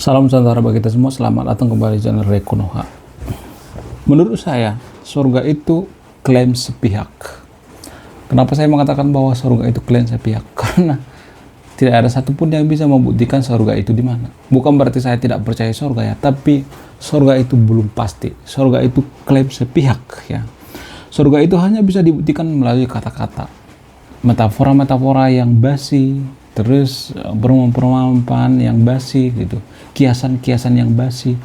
Salam sejahtera bagi kita semua, selamat datang kembali di channel Rekonoha. Menurut saya, surga itu klaim sepihak. Kenapa saya mengatakan bahwa surga itu klaim sepihak? Karena tidak ada satupun yang bisa membuktikan surga itu di mana. Bukan berarti saya tidak percaya surga ya, tapi surga itu belum pasti. Surga itu klaim sepihak ya. Surga itu hanya bisa dibuktikan melalui kata-kata, metafora-metafora yang basi, terus perumpamaan yang basi gitu, kiasan-kiasan yang basi.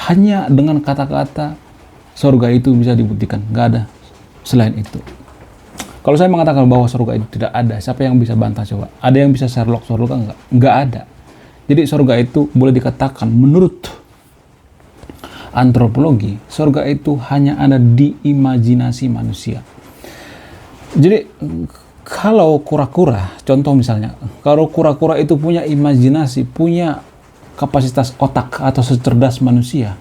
Hanya dengan kata-kata surga itu bisa dibuktikan, nggak ada selain itu. Kalau saya mengatakan bahwa surga itu tidak ada, siapa yang bisa bantah coba? Ada yang bisa Sherlock surga? Nggak ada. Jadi surga itu boleh dikatakan menurut antropologi, surga itu hanya ada di imajinasi manusia. Jadi kalau kura-kura, contoh misalnya, kalau kura-kura itu punya imajinasi, punya kapasitas otak atau secerdas manusia,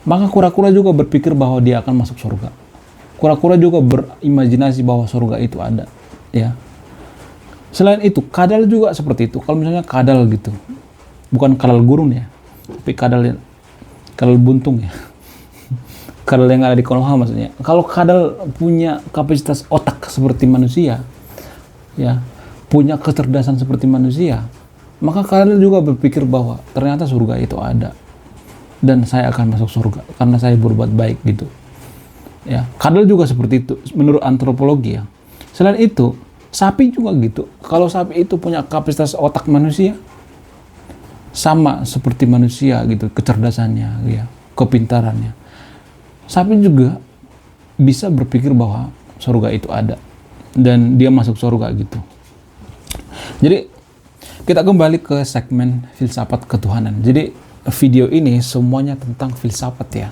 maka kura-kura juga berpikir bahwa dia akan masuk surga. Kura-kura juga berimajinasi bahwa surga itu ada, ya. Selain itu, kadal juga seperti itu. Kalau misalnya kadal gitu, bukan kadal gurun ya, tapi kadal buntung ya. Kadal yang ada di Konoha maksudnya. Kalau kadal punya kapasitas otak seperti manusia, ya, punya kecerdasan seperti manusia, maka kadal juga berpikir bahwa ternyata surga itu ada dan saya akan masuk surga karena saya berbuat baik gitu. Ya, kadal juga seperti itu menurut antropologi ya. Selain itu, sapi juga gitu. Kalau sapi itu punya kapasitas otak manusia, sama seperti manusia gitu, kecerdasannya, ya, kepintarannya. Sapi juga bisa berpikir bahwa surga itu ada dan dia masuk surga gitu. Jadi kita kembali ke segmen filsafat ketuhanan. Jadi video ini semuanya tentang filsafat ya.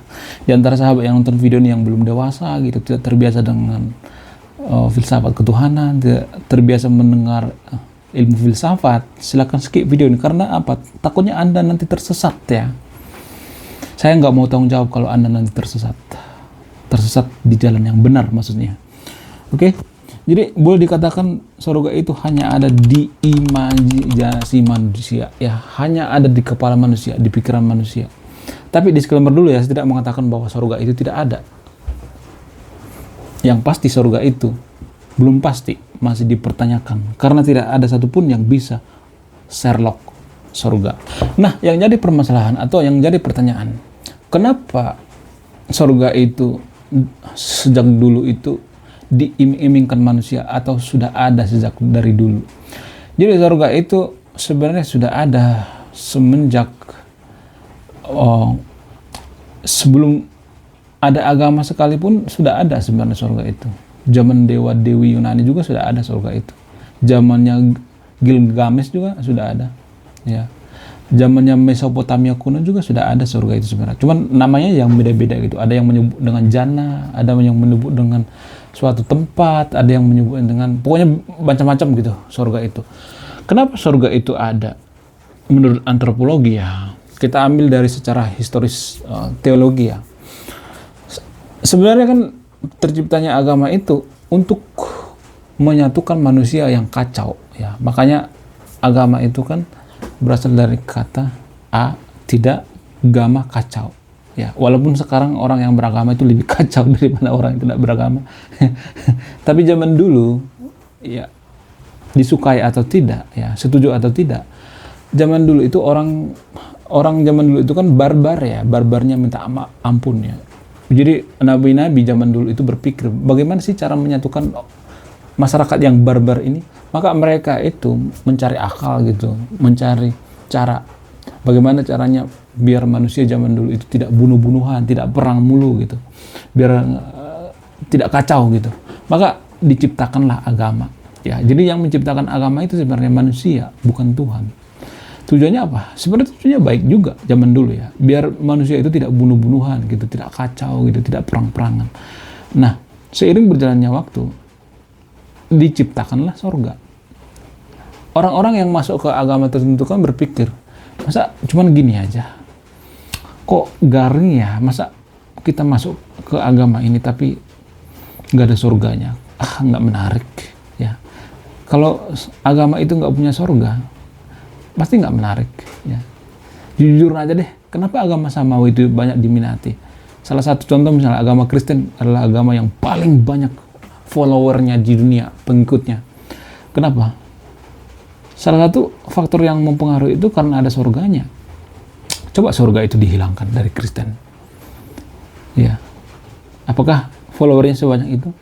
Di antara sahabat yang nonton video ini yang belum dewasa gitu, tidak terbiasa dengan filsafat ketuhanan, tidak terbiasa mendengar ilmu filsafat, silakan skip video ini. Karena apa? Takutnya Anda nanti tersesat ya. Saya nggak mau tanggung jawab kalau Anda nanti tersesat di jalan yang benar maksudnya. Oke? Jadi boleh dikatakan surga itu hanya ada di imajinasi manusia, ya, hanya ada di kepala manusia, di pikiran manusia. Tapi disclaimer dulu ya, saya tidak mengatakan bahwa surga itu tidak ada. Yang pasti surga itu belum pasti, masih dipertanyakan, karena tidak ada satupun yang bisa Sherlock surga. Nah, yang jadi permasalahan atau yang jadi pertanyaan, kenapa surga itu sejak dulu itu diiming-imingkan manusia atau sudah ada sejak dari dulu? Jadi surga itu sebenarnya sudah ada semenjak sebelum ada agama sekalipun sudah ada sebenarnya surga itu. Zaman Dewa Dewi Yunani juga sudah ada surga itu. Zamannya Gilgamesh juga sudah ada. Ya. Zamannya Mesopotamia kuno juga sudah ada surga itu sebenarnya. Cuman namanya yang beda-beda gitu. Ada yang menyebut dengan jannah, ada yang menyebut dengan suatu tempat, ada yang menyebut dengan pokoknya macam-macam gitu surga itu. Kenapa surga itu ada? Menurut antropologi ya, kita ambil dari secara historis teologi ya. Sebenarnya kan terciptanya agama itu untuk menyatukan manusia yang kacau ya. Makanya agama itu kan berasal dari kata tidak gama kacau. Ya, walaupun sekarang orang yang beragama itu lebih kacau daripada orang yang tidak beragama. Tapi zaman dulu, ya, disukai atau tidak, ya, setuju atau tidak, zaman dulu itu orang zaman dulu itu kan barbar ya, barbarnya minta ampun ya. Jadi nabi-nabi zaman dulu itu berpikir bagaimana sih cara menyatukan masyarakat yang barbar ini. Maka mereka itu mencari akal gitu, mencari cara bagaimana caranya biar manusia zaman dulu itu tidak bunuh-bunuhan, tidak perang mulu gitu, biar tidak kacau gitu. Maka diciptakanlah agama. Ya, jadi yang menciptakan agama itu sebenarnya manusia, bukan Tuhan. Tujuannya apa? Sebenarnya tujuannya baik juga zaman dulu ya, biar manusia itu tidak bunuh-bunuhan gitu, tidak kacau gitu, tidak perang-perangan. Nah, seiring berjalannya waktu, diciptakanlah surga. Orang-orang yang masuk ke agama tertentu kan berpikir, masa cuman gini aja? Kok garing ya? Masa kita masuk ke agama ini tapi nggak ada surganya? Nggak menarik ya. Kalau agama itu nggak punya surga, pasti nggak menarik ya. Jujur aja deh, kenapa agama samawi itu banyak diminati? Salah satu contoh misalnya agama Kristen adalah agama yang paling banyak followernya di dunia, pengikutnya. Kenapa? Salah satu faktor yang mempengaruhi itu karena ada surganya. Coba surga itu dihilangkan dari Kristen. Ya. Apakah followernya sebanyak itu?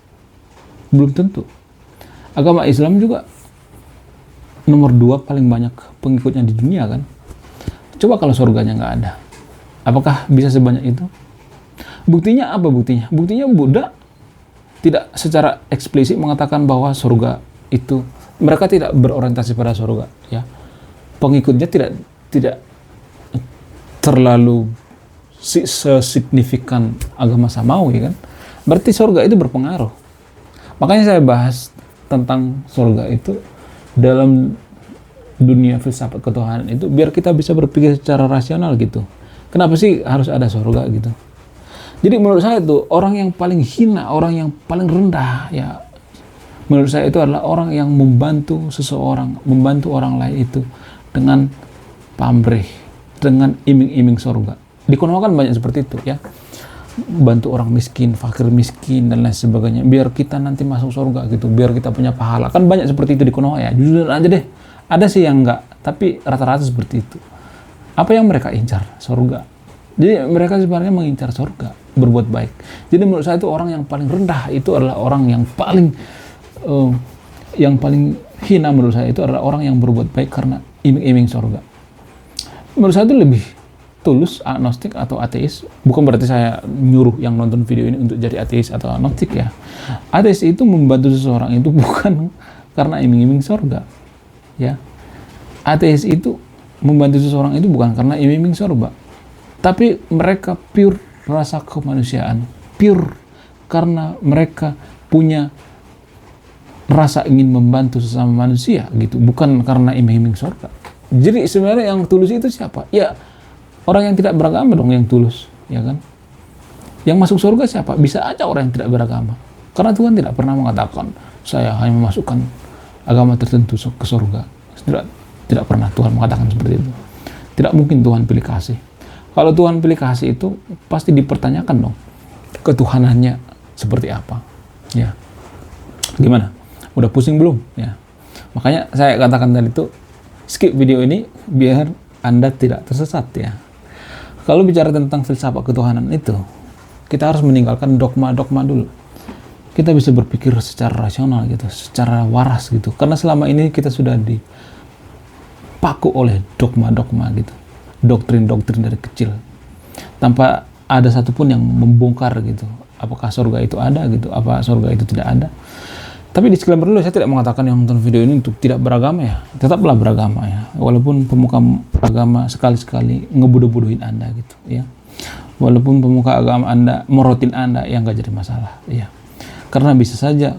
Belum tentu. Agama Islam juga nomor 2 paling banyak pengikutnya di dunia kan. Coba kalau surganya nggak ada, apakah bisa sebanyak itu? Buktinya apa buktinya? Buktinya Buddha tidak secara eksplisit mengatakan bahwa surga itu, mereka tidak berorientasi pada surga, ya. Pengikutnya tidak terlalu sesignifikan agama samawi kan. Berarti surga itu berpengaruh. Makanya saya bahas tentang surga itu dalam dunia filsafat ketuhanan itu biar kita bisa berpikir secara rasional gitu. Kenapa sih harus ada surga gitu? Jadi menurut saya itu orang yang paling hina, orang yang paling rendah ya, menurut saya itu adalah orang yang membantu seseorang, membantu orang lain itu dengan pamrih, dengan iming-iming surga. Di Konoha kan banyak seperti itu ya. Bantu orang miskin, fakir miskin dan lain sebagainya biar kita nanti masuk surga gitu, biar kita punya pahala. Kan banyak seperti itu di Konoha ya. Jujur aja deh. Ada sih yang enggak, tapi rata-rata seperti itu. Apa yang mereka incar? Surga. Jadi mereka sebenarnya mengincar surga, berbuat baik. Jadi menurut saya itu orang yang paling rendah itu adalah orang yang paling hina menurut saya itu adalah orang yang berbuat baik karena iming-iming surga. Menurut saya itu lebih tulus, agnostik atau ateis. Bukan berarti saya nyuruh yang nonton video ini untuk jadi ateis atau agnostik ya. Ateis itu membantu seseorang itu bukan karena iming-iming surga. Ya, ateis itu membantu seseorang itu bukan karena iming-iming surga, tapi mereka pure rasa kemanusiaan, pure karena mereka punya rasa ingin membantu sesama manusia gitu, bukan karena iming-iming surga. Jadi sebenarnya yang tulus itu siapa? Ya orang yang tidak beragama dong yang tulus, ya kan? Yang masuk surga siapa? Bisa aja orang yang tidak beragama, karena Tuhan tidak pernah mengatakan saya hanya memasukkan agama tertentu ke surga. Tidak pernah Tuhan mengatakan seperti itu. Tidak mungkin Tuhan pilih kasih. Kalau Tuhan pilih kasih itu pasti dipertanyakan dong ketuhanannya seperti apa. Ya. Gimana? Udah pusing belum? Ya. Makanya saya katakan tadi itu skip video ini biar Anda tidak tersesat ya. Kalau bicara tentang filsafat ketuhanan itu, kita harus meninggalkan dogma-dogma dulu. Kita bisa berpikir secara rasional gitu, secara waras gitu. Karena selama ini kita sudah dipaku oleh dogma-dogma gitu, doktrin-doktrin dari kecil, tanpa ada satupun yang membongkar gitu. Apakah surga itu ada gitu? Apa surga itu tidak ada? Tapi disclaimer dulu, saya tidak mengatakan yang nonton video ini untuk tidak beragama ya. Tetaplah beragama ya. Walaupun pemuka agama sekali-sekali ngebodoh-bodohin Anda gitu ya. Walaupun pemuka agama Anda morotin Anda, ya nggak jadi masalah ya. Karena bisa saja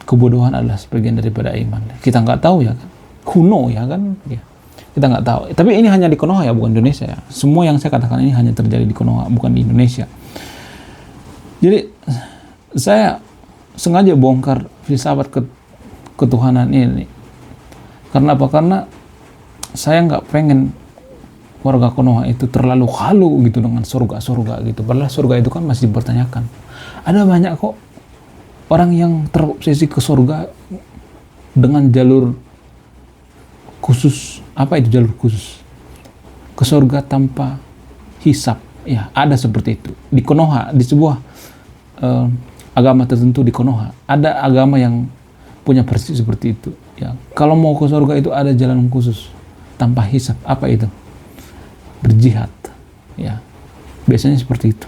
kebodohan adalah sebagian daripada iman. Kita nggak tahu ya kan, kuno ya kan, ya. Kita nggak tahu. Tapi ini hanya di Konoha ya, bukan Indonesia ya. Semua yang saya katakan ini hanya terjadi di Konoha, bukan di Indonesia. Jadi saya sengaja bongkar filsafat ketuhanan ini. Karena apa? Karena saya nggak pengen warga Konoha itu terlalu halu gitu dengan surga-surga gitu. Padahal surga itu kan masih dipertanyakan. Ada banyak kok orang yang terobsesi ke surga dengan jalur khusus. Apa itu jalur khusus? Ke surga tanpa hisab. Ya, ada seperti itu. Di Konoha, di sebuah agama tertentu di Konoha, ada agama yang punya prinsip seperti itu. Ya, kalau mau ke surga itu ada jalan khusus tanpa hisab. Apa itu? Berjihad. Ya, biasanya seperti itu.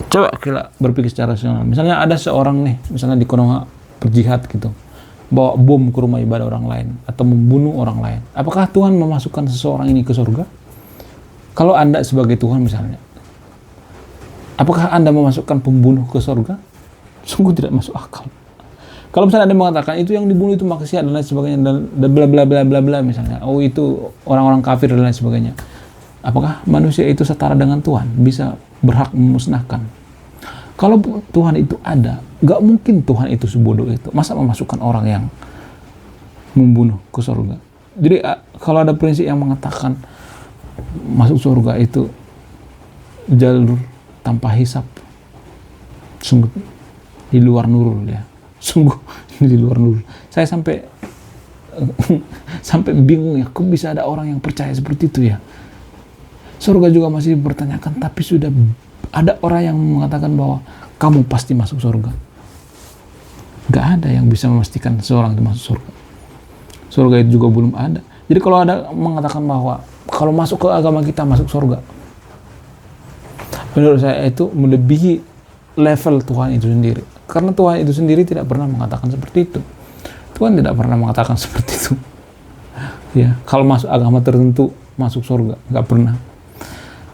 Coba kita berpikir secara rasional. Misalnya ada seorang nih, misalnya di Konoha berjihad gitu, bawa bom ke rumah ibadah orang lain atau membunuh orang lain. Apakah Tuhan memasukkan seseorang ini ke surga? Kalau Anda sebagai Tuhan misalnya, apakah Anda memasukkan pembunuh ke surga? Sungguh tidak masuk akal. Kalau misalnya Anda mengatakan itu yang dibunuh itu maksiat dan lain sebagainya dan bla bla bla bla bla misalnya, oh itu orang-orang kafir dan lain sebagainya. Apakah manusia itu setara dengan Tuhan, bisa berhak memusnahkan? Kalau Tuhan itu ada, gak mungkin Tuhan itu sebodoh itu. Masa memasukkan orang yang membunuh ke surga? Jadi kalau ada prinsip yang mengatakan masuk surga itu jalur tanpa hisap, sungguh di luar nurul ya, sungguh di luar nurul. Saya sampai sampai bingung ya, kok bisa ada orang yang percaya seperti itu ya. Surga juga masih dipertanyakan, tapi sudah ada orang yang mengatakan bahwa kamu pasti masuk surga. Gak ada yang bisa memastikan seorang itu masuk surga. Surga itu juga belum ada. Jadi kalau ada mengatakan bahwa kalau masuk ke agama kita masuk surga, menurut saya itu melebihi level Tuhan itu sendiri. Karena Tuhan itu sendiri tidak pernah mengatakan seperti itu. Tuhan tidak pernah mengatakan seperti itu. Ya, kalau masuk agama tertentu masuk surga, nggak pernah.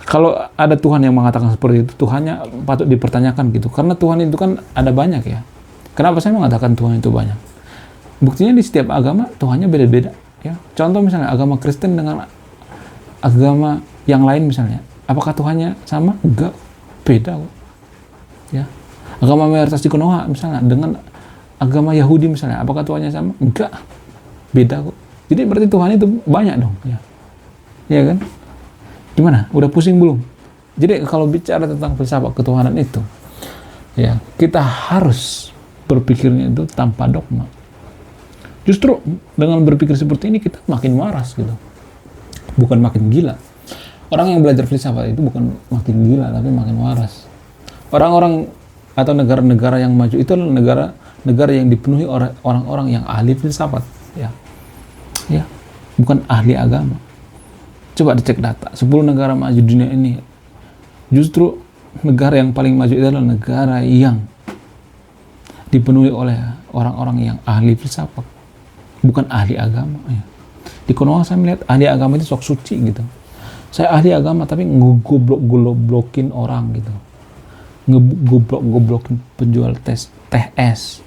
Kalau ada Tuhan yang mengatakan seperti itu, Tuhannya patut dipertanyakan gitu. Karena Tuhan itu kan ada banyak ya. Kenapa saya mengatakan Tuhan itu banyak? Buktinya di setiap agama Tuhannya beda-beda. Ya, contoh misalnya agama Kristen dengan agama yang lain misalnya, apakah Tuhannya sama? Enggak, beda kok. Ya, agama mayoritas di Konoha misalnya dengan agama Yahudi misalnya, apakah Tuhannya sama? Enggak, beda kok. Jadi berarti Tuhan itu banyak dong, ya, ya kan? Gimana? Udah pusing belum? Jadi kalau bicara tentang filsafat ketuhanan itu, ya kita harus berpikirnya itu tanpa dogma. Justru dengan berpikir seperti ini kita makin waras gitu, bukan makin gila. Orang yang belajar filsafat itu bukan makin gila, tapi makin waras. Orang-orang atau negara-negara yang maju itu adalah negara yang dipenuhi oleh orang-orang yang ahli filsafat, ya, bukan ahli agama. Coba dicek data, 10 negara maju dunia ini, justru negara yang paling maju itu adalah negara yang dipenuhi oleh orang-orang yang ahli filsafat, bukan ahli agama. Ya. Di Konoha saya melihat ahli agama itu sok suci gitu. Saya ahli agama tapi ngegoblok-goblokin orang gitu. Ngegoblok-goblokin penjual teh es,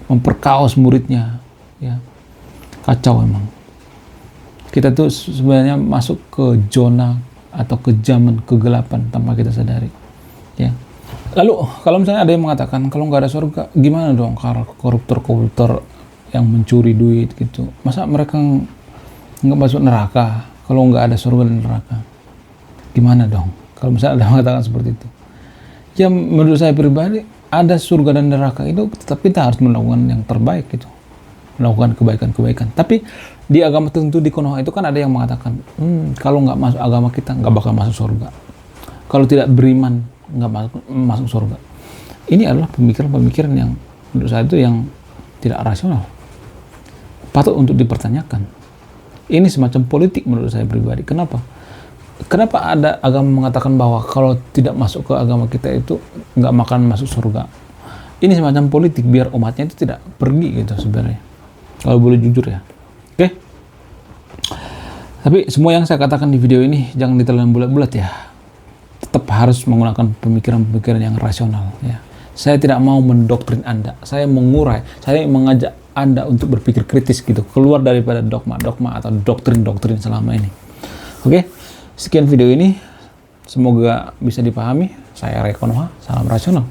memperkaos muridnya, ya. Kacau emang. Kita tuh sebenarnya masuk ke zona atau ke zaman kegelapan tanpa kita sadari, ya. Lalu kalau misalnya ada yang mengatakan kalau nggak ada surga, gimana dong koruptor-koruptor yang mencuri duit gitu? Masa mereka nggak masuk neraka kalau nggak ada surga dan neraka? Gimana dong? Kalau misalnya ada yang mengatakan seperti itu, ya menurut saya pribadi ada surga dan neraka itu, tetapi kita harus melakukan yang terbaik gitu, melakukan kebaikan-kebaikan. Tapi di agama tertentu di Konoha itu kan ada yang mengatakan, kalau nggak masuk agama kita nggak bakal masuk surga. Kalau tidak beriman nggak masuk surga. Ini adalah pemikiran-pemikiran yang menurut saya itu yang tidak rasional, patut untuk dipertanyakan. Ini semacam politik menurut saya pribadi. Kenapa ada agama mengatakan bahwa kalau tidak masuk ke agama kita itu nggak makan masuk surga? Ini semacam politik biar umatnya itu tidak pergi gitu sebenarnya, kalau boleh jujur ya. Oke. Tapi semua yang saya katakan di video ini jangan ditelan bulat-bulat ya. Tetap harus menggunakan pemikiran-pemikiran yang rasional ya. Saya tidak mau mendoktrin Anda. Saya mengurai, saya mengajak Anda untuk berpikir kritis gitu, keluar daripada dogma-dogma atau doktrin-doktrin selama ini. Oke. Sekian video ini. Semoga bisa dipahami. Saya Ray Konoha, salam rasional.